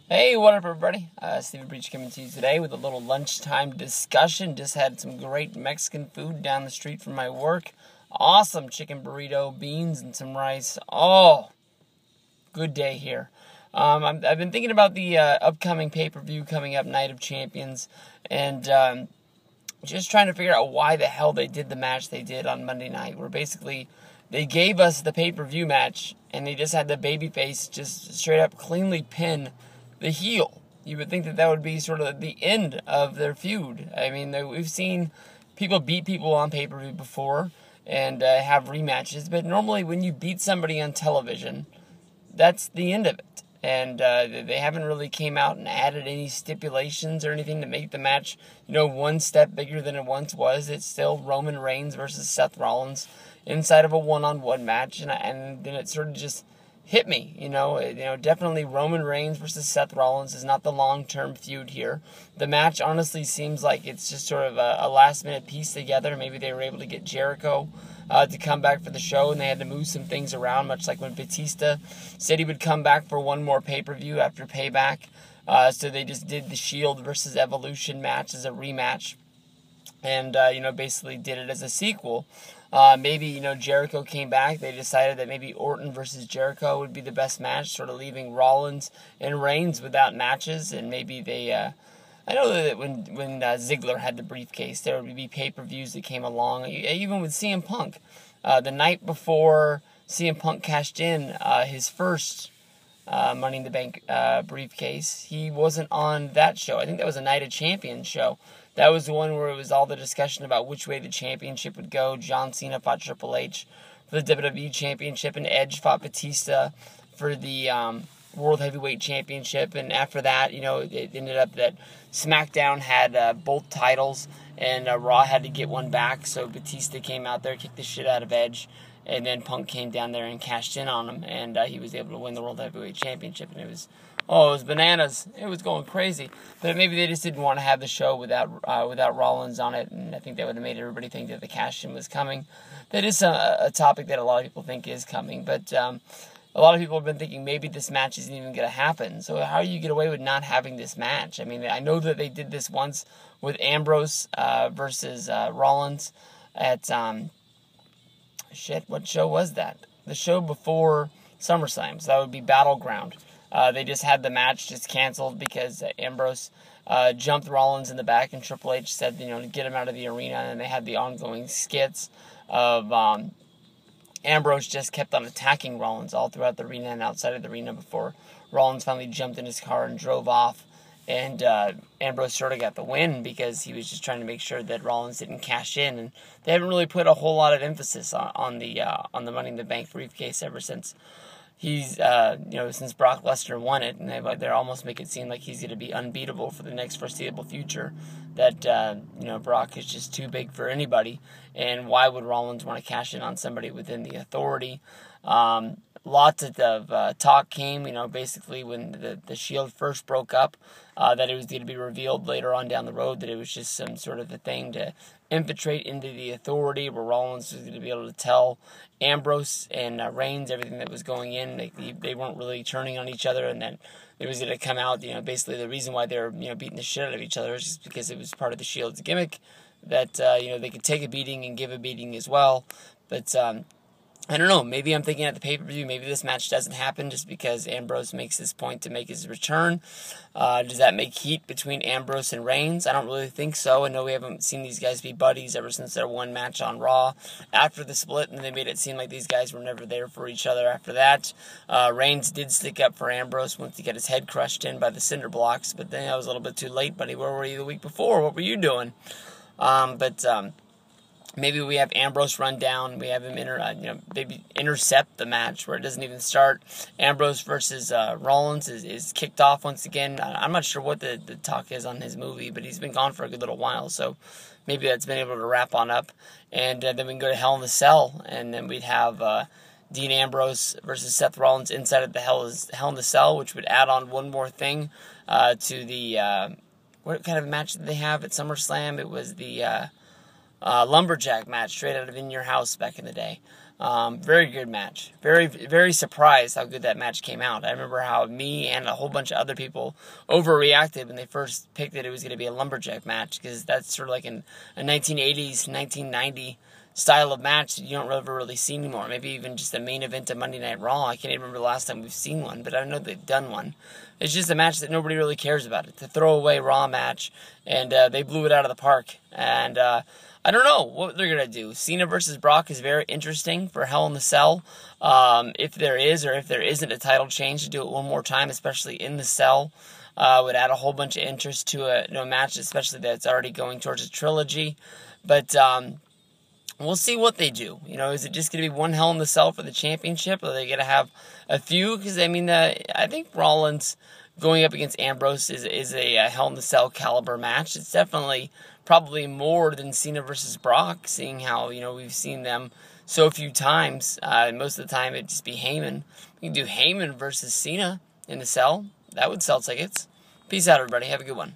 Hey, what up, everybody? Stevie Breach coming to you today with a little lunchtime discussion. Just had some great Mexican food down the street from my work. Awesome chicken burrito, beans, and some rice. Oh, good day here. I've been thinking about the upcoming pay-per-view coming up, Night of Champions, and just trying to figure out why the hell they did the match they did on Monday night, where basically they gave us the pay-per-view match, and they just had the babyface just straight up cleanly pin the heel. You would think that would be sort of the end of their feud. I mean, we've seen people beat people on pay-per-view before and have rematches, but normally when you beat somebody on television, that's the end of it. And they haven't really came out and added any stipulations or anything to make the match, one step bigger than it once was. It's still Roman Reigns versus Seth Rollins inside of a one-on-one match, and then it sort of just hit me, definitely Roman Reigns versus Seth Rollins is not the long-term feud here. The match honestly seems like it's just sort of a last-minute piece together. Maybe they were able to get Jericho to come back for the show, and they had to move some things around, much like when Batista said he would come back for one more pay-per-view after Payback. So they just did the Shield versus Evolution match as a rematch, and basically did it as a sequel. Maybe, Jericho came back. They decided that maybe Orton versus Jericho would be the best match, sort of leaving Rollins and Reigns without matches. And maybe they, I know that when Ziggler had the briefcase, there would be pay-per-views that came along. Even with CM Punk, the night before CM Punk cashed in his first Money in the Bank briefcase, he wasn't on that show. I think that was a Night of Champions show. That was the one where it was all the discussion about which way the championship would go. John Cena fought Triple H for the WWE Championship, and Edge fought Batista for the World Heavyweight Championship. And after that, it ended up that SmackDown had both titles, and Raw had to get one back. So Batista came out there, kicked the shit out of Edge, and then Punk came down there and cashed in on him, and he was able to win the World Heavyweight Championship. And it was bananas. It was going crazy. But maybe they just didn't want to have the show without Rollins on it, and I think that would have made everybody think that the cash-in was coming. That is a topic that a lot of people think is coming, but a lot of people have been thinking maybe this match isn't even going to happen. So how do you get away with not having this match? I mean, I know that they did this once with Ambrose versus Rollins at, what show was that? The show before SummerSlam, so that would be Battleground. They just had the match just canceled because Ambrose jumped Rollins in the back, and Triple H said, to get him out of the arena, and they had the ongoing skits of Ambrose just kept on attacking Rollins all throughout the arena and outside of the arena before Rollins finally jumped in his car and drove off, and Ambrose sort of got the win because he was just trying to make sure that Rollins didn't cash in, and they haven't really put a whole lot of emphasis on the Money in the Bank briefcase ever since he's, since Brock Lesnar won it, and they're almost make it seem like he's going to be unbeatable for the next foreseeable future, that, Brock is just too big for anybody, and why would Rollins want to cash in on somebody within the Authority? Lots of talk came, basically when the Shield first broke up, that it was going to be revealed later on down the road that it was just some sort of a thing to infiltrate into the Authority, where Rollins was going to be able to tell Ambrose and Reigns everything that was going in. They weren't really turning on each other, and then it was going to come out, basically the reason why they were, beating the shit out of each other is just because it was part of the Shield's gimmick, that, they could take a beating and give a beating as well. But, I don't know, maybe I'm thinking at the pay-per-view, maybe this match doesn't happen just because Ambrose makes this point to make his return. Does that make heat between Ambrose and Reigns? I don't really think so. I know we haven't seen these guys be buddies ever since their one match on Raw after the split, and they made it seem like these guys were never there for each other after that. Reigns did stick up for Ambrose once he got his head crushed in by the cinder blocks, but then I was a little bit too late, buddy. Where were you the week before? What were you doing? Maybe we have Ambrose run down. We have him maybe intercept the match where it doesn't even start. Ambrose versus Rollins is kicked off once again. I'm not sure what the talk is on his movie, but he's been gone for a good little while, so maybe that's been able to wrap on up. And then we can go to Hell in the Cell, and then we'd have Dean Ambrose versus Seth Rollins inside of the Hell in the Cell, which would add on one more thing to the what kind of match did they have at SummerSlam? It was the lumberjack match straight out of In Your House back in the day. Very good match. Very, very surprised how good that match came out. I remember how me and a whole bunch of other people overreacted when they first picked it was going to be a lumberjack match, because that's sort of like a 1980s, 1990 style of match that you don't ever really see anymore. Maybe even just the main event of Monday Night Raw. I can't even remember the last time we've seen one, but I know they've done one. It's just a match that nobody really cares about. It's a throwaway Raw match, and they blew it out of the park. And I don't know what they're going to do. Cena versus Brock is very interesting for Hell in the Cell. If there is or if there isn't a title change, to do it one more time, especially in the Cell, would add a whole bunch of interest to a match, especially that's already going towards a trilogy. But we'll see what they do. Is it just going to be one Hell in the Cell for the championship, or are they going to have a few? Because, I think Rollins going up against Ambrose is a Hell in the Cell caliber match. It's definitely probably more than Cena versus Brock, seeing how, we've seen them so few times. Most of the time it'd just be Heyman. We can do Heyman versus Cena in the Cell. That would sell tickets. Peace out, everybody. Have a good one.